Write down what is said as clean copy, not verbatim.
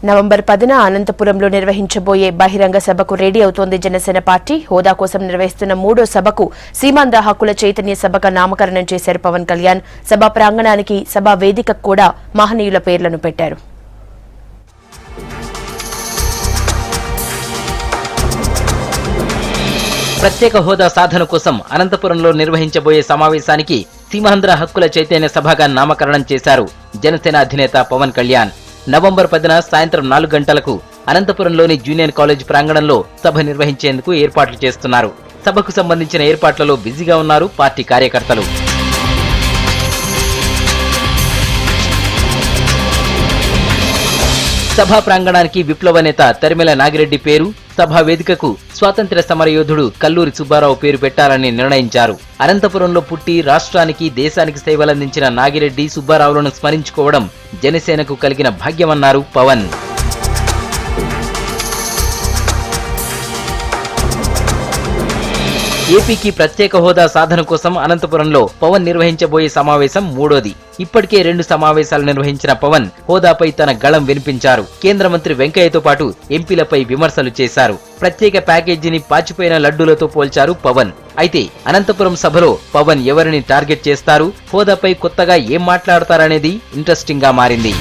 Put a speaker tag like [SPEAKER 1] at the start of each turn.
[SPEAKER 1] November 10న అనంతపురంలో నిర్వహించబోయే బహిరంగ సభకు రెడీ అవుతోంది జనసేన పార్టీ. హోదా కోసం నిర్వహిస్తున్న 3వ సభకు సీమాంధ్ర హక్కుల చైతన్య సభగా నామకరణం చేశారు పవన్ కళ్యాణ్. సభా ప్రాంగణానికి, సభా వేదికకు కూడా మహనీయుల పేర్లను పెట్టారు.
[SPEAKER 2] ప్రత్యేక హోదా సాధన కోసం అనంతపురంలో నిర్వహించబోయే సమావేశానికి సీమాంధ్ర హక్కుల చైతన్య సభగా నామకరణం చేశారు జనసేన అధినేత పవన్ కళ్యాణ్. నవంబర్ 10న సాయంత్రం 4 గంటలకు అనంతపురంలోని జూనియర్ కాలేజ్ ప్రాంగణంలో సభ నిర్వహించేందుకు ఏర్పాట్లు చేస్తున్నారు. సభకు సంబంధించిన ఏర్పాట్లలో బిజీగా ఉన్నారు పార్టీ కార్యకర్తలు. సభా ప్రాంగణానికి విప్లవ నేత తరిమెల నాగిరెడ్డి పేరు, సభా వేదికకు స్వాతంత్ర్య సమరయోధుడు కల్లూరి సుబ్బారావు పేరు పెట్టాలని నిర్ణయించారు. అనంతపురంలో పుట్టి రాష్ట్రానికి, దేశానికి సేవలందించిన నాగిరెడ్డి, సుబ్బారావులను స్మరించుకోవడం జనసేనకు కలిగిన భాగ్యమన్నారు పవన్. ఏపీకి ప్రత్యేక హోదా సాధన కోసం అనంతపురంలో పవన్ నిర్వహించబోయే సమావేశం 3వది. ఇప్పటికే 2 సమావేశాలు నిర్వహించిన పవన్ హోదాపై తన గళం వినిపించారు. కేంద్ర మంత్రి వెంకయ్యతో పాటు ఎంపీలపై విమర్శలు చేశారు. ప్రత్యేక ప్యాకేజీని పాచిపోయిన లడ్డూలతో పోల్చారు పవన్. అయితే అనంతపురం సభలో పవన్ ఎవరిని టార్గెట్ చేస్తారు, హోదాపై కొత్తగా ఏం మాట్లాడతారనేది ఇంట్రెస్టింగ్ గా మారింది.